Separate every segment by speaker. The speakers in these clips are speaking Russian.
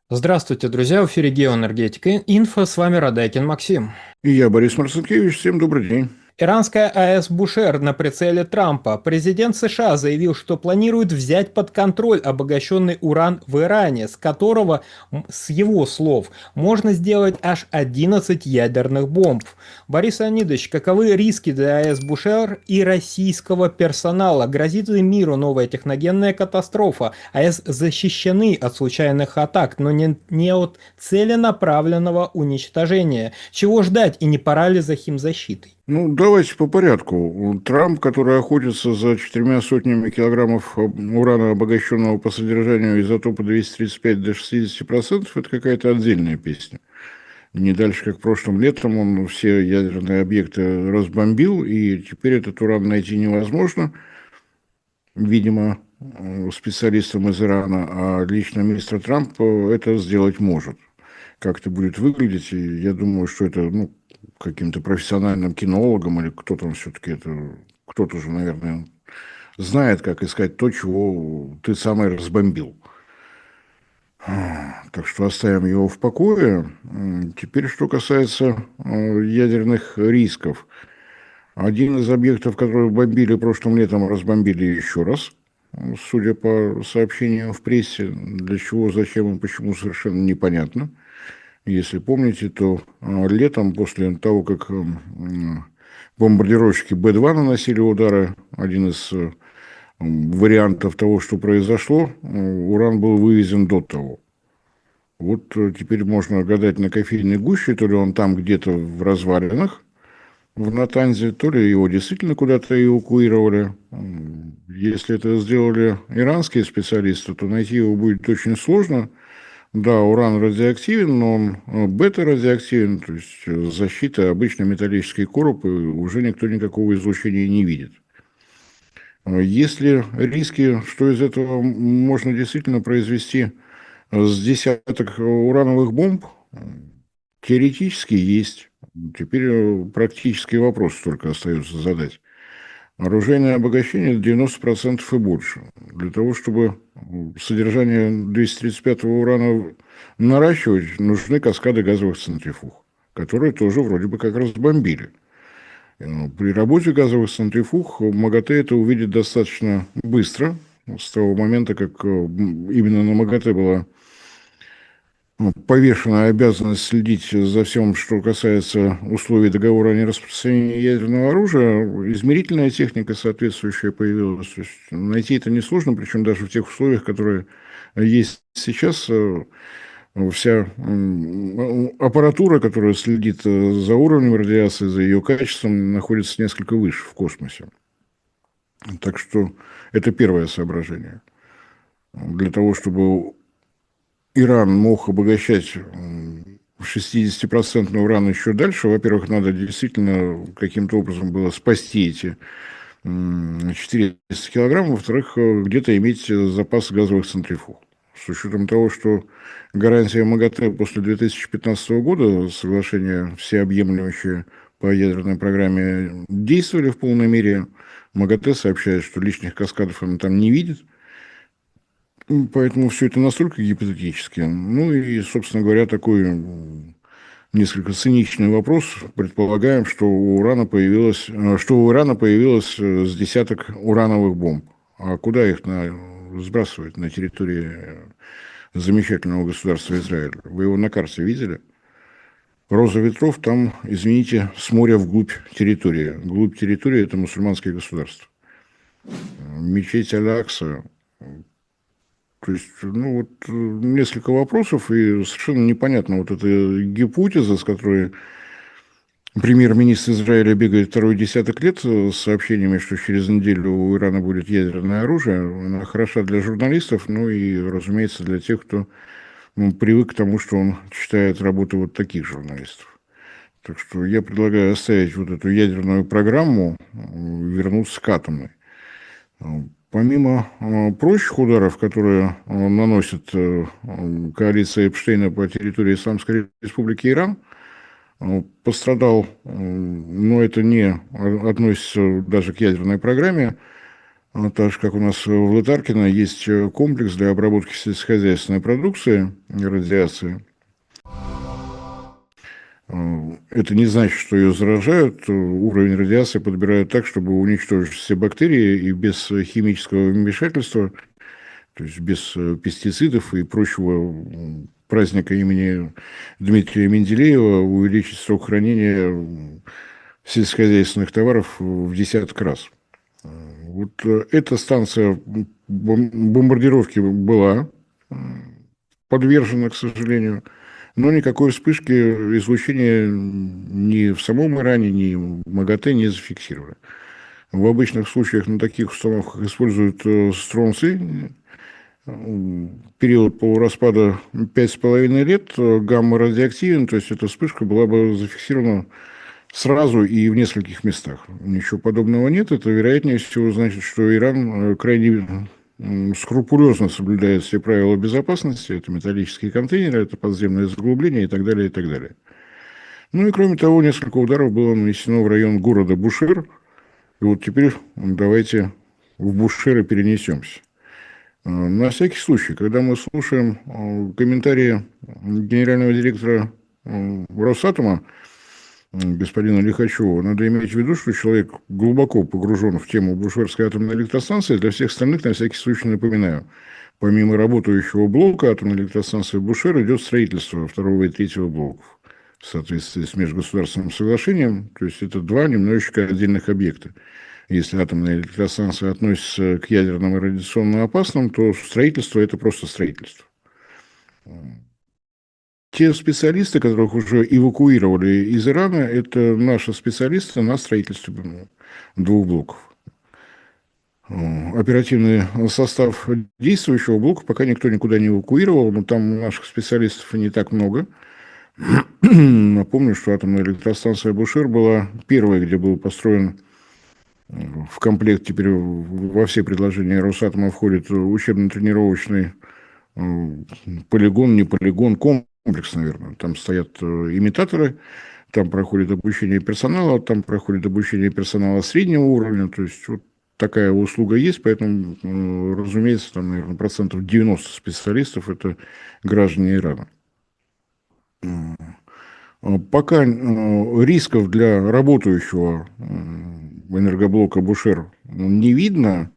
Speaker 1: Здравствуйте, друзья! В эфире Геоэнергетика Инфо. С вами Радайкин Максим.
Speaker 2: И я, Борис Марцинкевич. Всем добрый день.
Speaker 1: Иранская АЭС Бушер на прицеле Трампа. Президент США заявил, что планирует взять под контроль обогащенный уран в Иране, с которого, с его слов, можно сделать аж 11 ядерных бомб. Борис Леонидович, каковы риски для АЭС Бушер и российского персонала? Грозит ли миру новая техногенная катастрофа? АЭС защищены от случайных атак, но не от целенаправленного уничтожения. Чего ждать и не пора ли за химзащитой?
Speaker 2: Давайте по порядку. Трамп, который охотится за 400 килограммов урана, обогащенного по содержанию изотопа 235 до 60%, это какая-то отдельная песня. Не дальше, как прошлым летом, он все ядерные объекты разбомбил, и теперь этот уран найти невозможно, видимо, специалистам из Ирана, а лично мистер Трамп это сделать может. Как это будет выглядеть, и я думаю, что это, каким-то профессиональным кинологом или кто-то он все-таки это, кто-то же, наверное, знает, как искать то, чего ты сам и разбомбил. Так что оставим его в покое. Теперь, что касается ядерных рисков. Один из объектов, которые бомбили прошлым летом, разбомбили еще раз. Судя по сообщениям в прессе, для чего, зачем и почему, совершенно непонятно. Если помните, то летом, после того, как бомбардировщики Б-2 наносили удары, один из вариантов того, что произошло, уран был вывезен до того. Вот теперь можно гадать на кофейной гуще, то ли он там где-то в развалинах, в Натанзе, то ли его действительно куда-то эвакуировали. Если это сделали иранские специалисты, то найти его будет очень сложно. Да, уран радиоактивен, но он бета-радиоактивен, то есть защита обычной металлической коробы уже никто никакого излучения не видит. Есть ли риски, что из этого можно действительно произвести с десяток урановых бомб? Теоретически есть. Теперь практический вопрос только остается задать. Оружейное обогащение 90% и больше. Для того, чтобы содержание 235-го урана наращивать, нужны каскады газовых центрифуг, которые тоже вроде бы как раз бомбили. При работе газовых центрифуг МАГАТЭ это увидит достаточно быстро, с того момента, как именно на МАГАТЭ была повешенная обязанность следить за всем, что касается условий договора о нераспространении ядерного оружия, измерительная техника соответствующая появилась. То есть найти это несложно, причем даже в тех условиях, которые есть сейчас. Вся аппаратура, которая следит за уровнем радиации, за ее качеством, находится несколько выше в космосе. Так что это первое соображение. Для того, чтобы Иран мог обогащать 60% уран еще дальше, во-первых, надо действительно каким-то образом было спасти эти 400 килограмм, во-вторых, где-то иметь запас газовых центрифуг. С учетом того, что гарантия МАГАТЭ после 2015 года, соглашение всеобъемлющее по ядерной программе, действовали в полной мере, МАГАТЭ сообщает, что лишних каскадов он там не видит. Поэтому все это настолько гипотетически. И, собственно говоря, такой несколько циничный вопрос. Предполагаем, что у Ирана появилось с десяток урановых бомб. А куда их сбрасывать на территории замечательного государства Израиль? Вы его на карте видели? Роза ветров там, извините, с моря вглубь территории. Вглубь территории – это мусульманские государства. Мечеть Аль-Акса. То есть, несколько вопросов, и совершенно непонятно вот эта гипотеза, с которой премьер-министр Израиля бегает второй десяток лет с сообщениями, что через неделю у Ирана будет ядерное оружие. Она хороша для журналистов, и, разумеется, для тех, кто привык к тому, что он читает работы вот таких журналистов. Так что я предлагаю оставить вот эту ядерную программу, вернуться к атомной. Помимо прочих ударов, которые наносит коалиция Эпштейна по территории Исламской Республики Иран, пострадал, но это не относится даже к ядерной программе, Так же, как у нас в Лытаркино есть комплекс для обработки сельскохозяйственной продукции радиации. Это не значит, что ее заражают. Уровень радиации подбирают так, чтобы уничтожить все бактерии и без химического вмешательства, то есть без пестицидов и прочего праздника имени Дмитрия Менделеева увеличить срок хранения сельскохозяйственных товаров в десяток раз. Вот эта станция бомбардировки была подвержена, к сожалению, но никакой вспышки излучения ни в самом Иране, ни в МАГАТЭ не зафиксировали. В обычных случаях на таких установках используют стронций. Период полураспада 5,5 лет, гамма радиоактивен, то есть эта вспышка была бы зафиксирована сразу и в нескольких местах. Ничего подобного нет. Это, вероятнее всего, значит, что Иран крайне скрупулезно соблюдает все правила безопасности. Это металлические контейнеры, это подземное заглубление и так далее, и так далее. Ну и кроме того, несколько ударов было нанесено в район города Бушир. И вот теперь давайте в Бушир перенесемся. На всякий случай, когда мы слушаем комментарии генерального директора Росатома, господина Лихачева, надо иметь в виду, что человек глубоко погружен в тему Бушерской атомной электростанции. Для всех остальных, на всякий случай, напоминаю, помимо работающего блока атомной электростанции Бушер идет строительство второго и третьего блоков в соответствии с межгосударственным соглашением. То есть это два немножечко отдельных объекта. Если атомная электростанция относится к ядерным и радиационно опасным, то строительство – это просто строительство. Те специалисты, которых уже эвакуировали из Ирана, это наши специалисты на строительстве двух блоков. Оперативный состав действующего блока пока никто никуда не эвакуировал, но там наших специалистов не так много. Напомню, что атомная электростанция Бушер была первой, где был построен в комплект, теперь во все предложения Росатома входит учебно-тренировочный полигон, не полигон, комплекс, наверное. Там стоят имитаторы, там проходит обучение персонала, там проходит обучение персонала среднего уровня. То есть вот такая услуга есть, поэтому, разумеется, там, наверное, процентов 90 специалистов – это граждане Ирана. Пока рисков для работающего энергоблока Бушер не видно.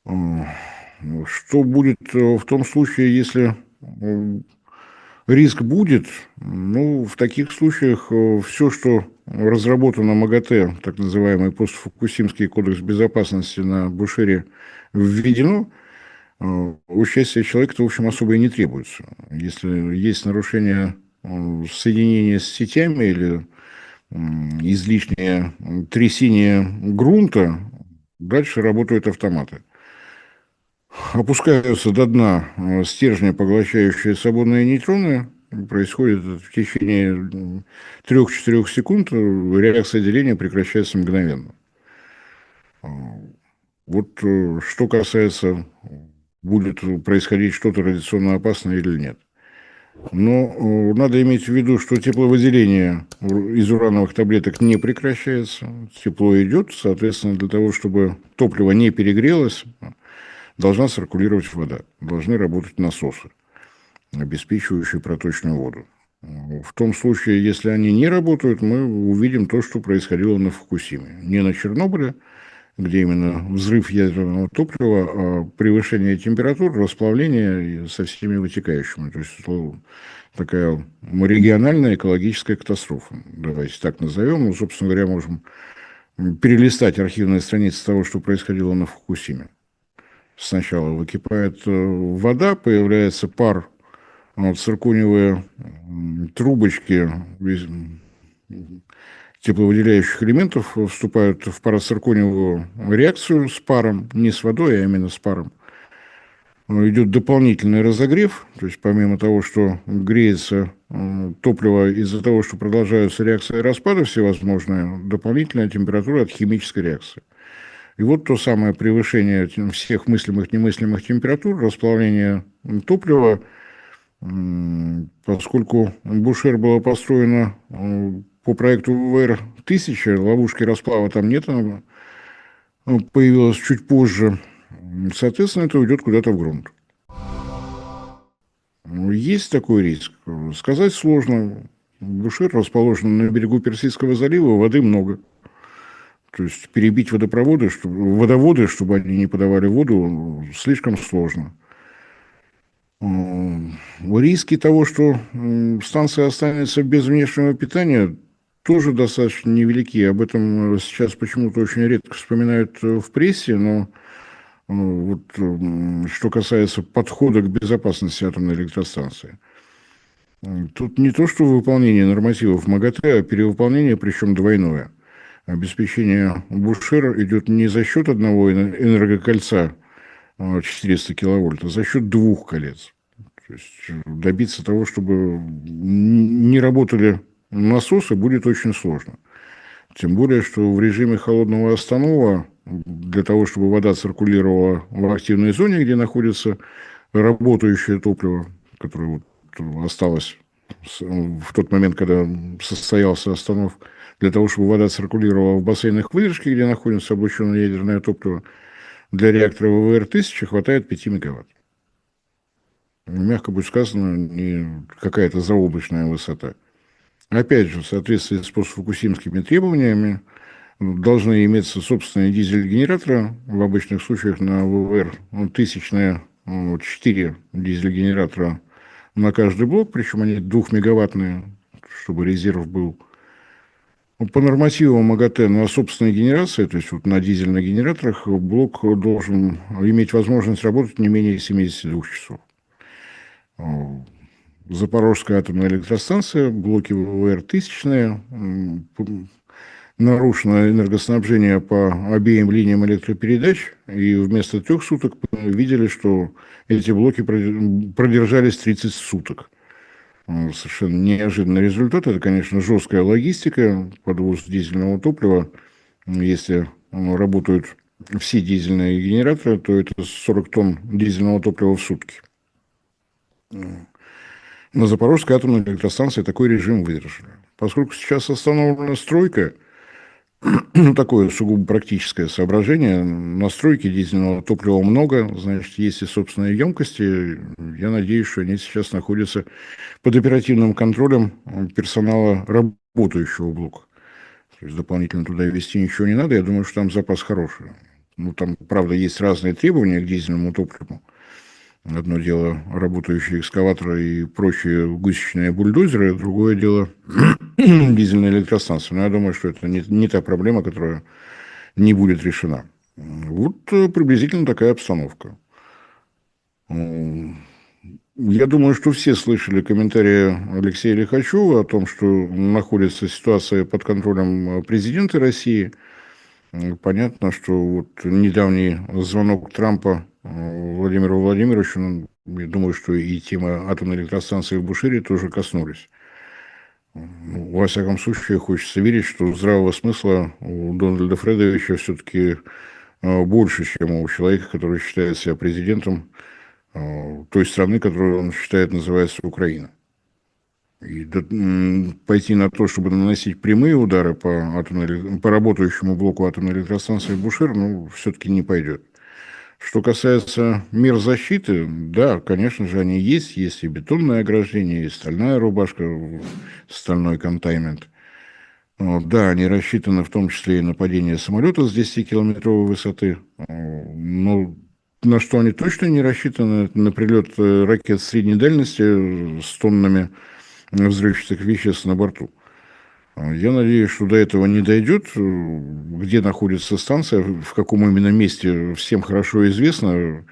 Speaker 2: Что будет в том случае, если риск будет? Ну, в таких случаях все, что разработано МАГАТЭ, так называемый постфукусимский кодекс безопасности на Бушере, введено, участие человека-то, в общем, особо и не требуется. Если есть нарушение соединения с сетями или излишнее трясение грунта, дальше работают автоматы. Опускаются до дна стержня, поглощающие свободные нейтроны. Происходит в течение 3-4 секунд, реакция деления прекращается мгновенно. Вот что касается, будет происходить что-то радиационно опасное или нет. Но надо иметь в виду, что тепловыделение из урановых таблеток не прекращается. Тепло идет, соответственно, для того, чтобы топливо не перегрелось, должна циркулировать вода. Должны работать насосы, обеспечивающие проточную воду. В том случае, если они не работают, мы увидим то, что происходило на Фукусиме. Не на Чернобыле, где именно взрыв ядерного топлива, а превышение температур, расплавление со всеми вытекающими. То есть такая региональная экологическая катастрофа. Давайте так назовем. Ну, собственно говоря, можем перелистать архивные страницы того, что происходило на Фукусиме. Сначала выкипает вода, появляется пар, циркониевые трубочки тепловыделяющих элементов вступают в парациркониевую реакцию с паром, не с водой, а именно с паром. Идет дополнительный разогрев, то есть помимо того, что греется топливо из-за того, что продолжаются реакции распада всевозможные, дополнительная температура от химической реакции. И вот то самое превышение всех мыслимых, немыслимых температур, расплавление топлива, поскольку Бушер было построено по проекту ВВР-1000, ловушки расплава там нет, появилась чуть позже. Соответственно, это уйдет куда-то в грунт. Есть такой риск. Сказать сложно. Бушер расположен на берегу Персидского залива, воды много. То есть перебить водоводы, чтобы они не подавали воду, слишком сложно. Риски того, что станция останется без внешнего питания, тоже достаточно невелики. Об этом сейчас почему-то очень редко вспоминают в прессе, но вот, что касается подхода к безопасности атомной электростанции. Тут не то, что выполнение нормативов МАГАТЭ, а перевыполнение, причем двойное. Обеспечение Бушера идет не за счет одного энергокольца 400 киловольт, а за счет двух колец. То есть добиться того, чтобы не работали насосы, будет очень сложно. Тем более, что в режиме холодного останова для того, чтобы вода циркулировала в активной зоне, где находится работающее топливо, которое вот осталось в тот момент, когда состоялся останов, для того, чтобы вода циркулировала в бассейнах выдержки, где находится облученное ядерное топливо, для реактора ВВР-1000 хватает 5 мегаватт. Мягко будет сказано, не какая-то заоблачная высота. Опять же, в соответствии с постфукусимскими требованиями, должны иметься собственные дизель-генераторы. В обычных случаях на ВВР тысячные 4 дизель-генератора на каждый блок, причем они 2-мегаваттные, чтобы резерв был. По нормативам МАГАТЭ на собственной генерации, то есть вот на дизельных генераторах, блок должен иметь возможность работать не менее 72 часов. Запорожская атомная электростанция, блоки ВВР тысячные, нарушено энергоснабжение по обеим линиям электропередач, и вместо 3 суток видели, что эти блоки продержались 30 суток. Совершенно неожиданный результат. Это, конечно, жесткая логистика, подвоз дизельного топлива. Если работают все дизельные генераторы, то это 40 тонн дизельного топлива в сутки. На Запорожской атомной электростанции такой режим выдержали. Поскольку сейчас остановлена стройка, такое сугубо практическое соображение, на стройке дизельного топлива много, значит, есть и собственные емкости. Я надеюсь, что они сейчас находятся под оперативным контролем персонала работающего блока. То есть дополнительно туда везти ничего не надо. Я думаю, что там запас хороший. Ну, там, правда, есть разные требования к дизельному топливу. Одно дело работающие экскаваторы и прочие гусечные бульдозеры, другое дело дизельная электростанция. Но я думаю, что это не та проблема, которая не будет решена. Вот приблизительно такая обстановка. Я думаю, что все слышали комментарии Алексея Лихачева о том, что находится ситуация под контролем президента России. Понятно, что вот недавний звонок Трампа Владимиру Владимировичу, я думаю, что и тема атомной электростанции в Бушере тоже коснулись. Во всяком случае, хочется верить, что здравого смысла у Дональда Фредовича все-таки больше, чем у человека, который считает себя президентом той страны, которую он считает называется Украина. И пойти на то, чтобы наносить прямые удары по работающему блоку атомной электростанции Бушер, все-таки не пойдет. Что касается мер защиты, да, конечно же, они есть. Есть и бетонное ограждение, и стальная рубашка, стальной контейнмент. Да, они рассчитаны в том числе и на падение самолета с 10-километровой высоты. Но на что они точно не рассчитаны, на прилет ракет средней дальности с тоннами взрывчатых веществ на борту. Я надеюсь, что до этого не дойдет. Где находится станция, в каком именно месте, всем хорошо известно.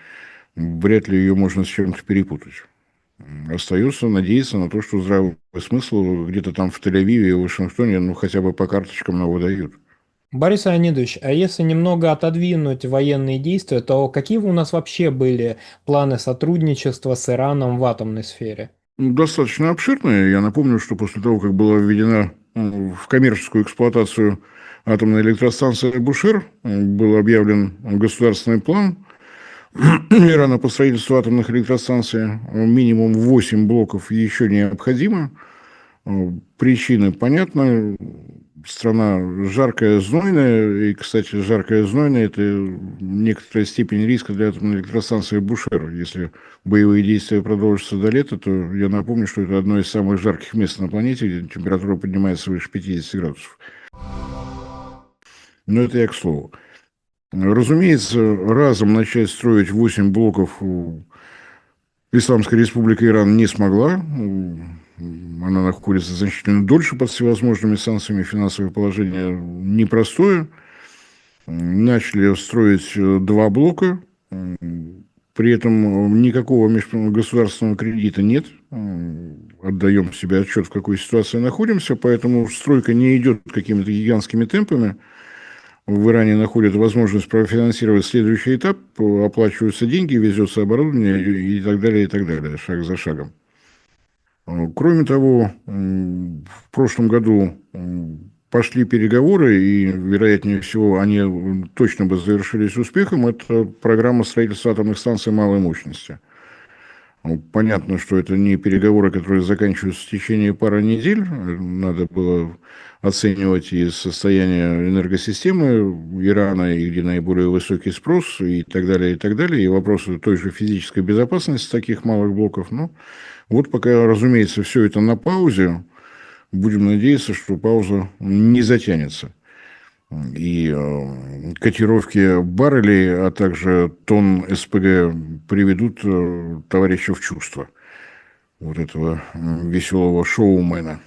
Speaker 2: Вряд ли ее можно с чем-то перепутать. Остается надеяться на то, что здравый смысл где-то там в Тель-Авиве и в Вашингтоне, хотя бы по карточкам его дают.
Speaker 1: Борис Леонидович, а если немного отодвинуть военные действия, то какие у нас вообще были планы сотрудничества с Ираном в атомной сфере?
Speaker 2: Достаточно обширные. Я напомню, что после того, как была введена в коммерческую эксплуатацию атомная электростанция Бушер, был объявлен государственный план Ирана по строительству атомных электростанций. Минимум 8 блоков еще необходимо. Причины понятны. Страна жаркая, знойная. И, кстати, жаркая, знойная – это некоторая степень риска для атомной электростанции Бушер. Если боевые действия продолжатся до лета, то я напомню, что это одно из самых жарких мест на планете, где температура поднимается выше 50 градусов. Но это я к слову. Разумеется, разом начать строить 8 блоков Исламская Республика Иран не смогла. Она находится значительно дольше под всевозможными санкциями, финансовое положение непростое. Начали строить 2 блока, при этом никакого межгосударственного кредита нет. Отдаем себе отчет, в какой ситуации находимся, поэтому стройка не идет какими-то гигантскими темпами. В Иране находят возможность профинансировать следующий этап, оплачиваются деньги, везется оборудование и так далее, шаг за шагом. Кроме того, в прошлом году пошли переговоры, и, вероятнее всего, они точно бы завершились успехом. Это программа строительства атомных станций малой мощности. Понятно, что это не переговоры, которые заканчиваются в течение пары недель. Надо было оценивать и состояние энергосистемы Ирана, и где наиболее высокий спрос, и так далее, и вопросы той же физической безопасности таких малых блоков. Но вот пока, разумеется, все это на паузе. Будем надеяться, что пауза не затянется. И котировки баррелей, а также тонн СПГ приведут товарища в чувство. Вот этого веселого шоумена.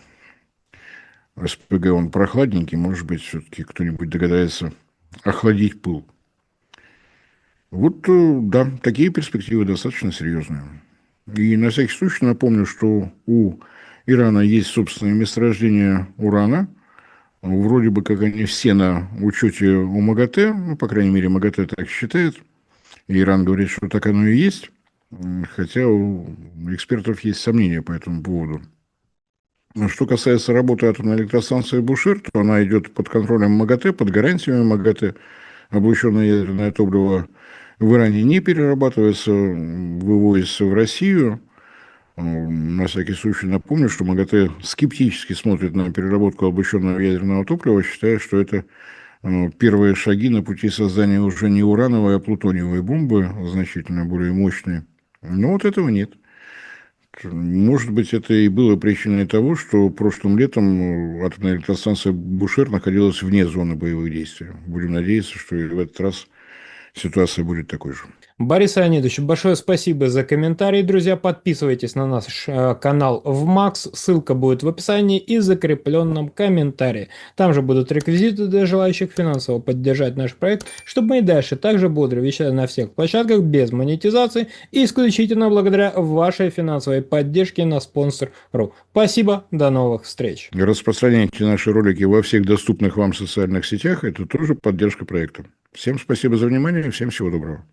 Speaker 2: СПГ он прохладненький, может быть, все-таки кто-нибудь догадается охладить пыл. Вот, да, такие перспективы достаточно серьезные. И на всякий случай напомню, что у Ирана есть собственное месторождение урана. Вроде бы как они все на учете у МАГАТЭ, ну, по крайней мере, МАГАТЭ так считает. И Иран говорит, что так оно и есть, хотя у экспертов есть сомнения по этому поводу. Что касается работы атомной электростанции Бушер, то она идет под контролем МАГАТЭ, под гарантиями МАГАТЭ. Облученное ядерное топливо в Иране не перерабатывается, вывозится в Россию. На всякий случай напомню, что МАГАТЭ скептически смотрит на переработку облученного ядерного топлива, считая, что это первые шаги на пути создания уже не урановой, а плутониевой бомбы, значительно более мощной. Но вот этого нет. Может быть, это и было причиной того, что прошлым летом атомная электростанция Бушер находилась вне зоны боевых действий. Будем надеяться, что и в этот раз ситуация будет такой же.
Speaker 1: Борис Леонидович, большое спасибо за комментарий. Друзья, подписывайтесь на наш канал в Макс. Ссылка будет в описании и закрепленном комментарии. Там же будут реквизиты для желающих финансово поддержать наш проект, чтобы мы и дальше также бодро вещали на всех площадках без монетизации и исключительно благодаря вашей финансовой поддержке на Sponsor.ru. Спасибо, до новых встреч.
Speaker 2: Распространяйте наши ролики во всех доступных вам социальных сетях. Это тоже поддержка проекта. Всем спасибо за внимание и всем всего доброго.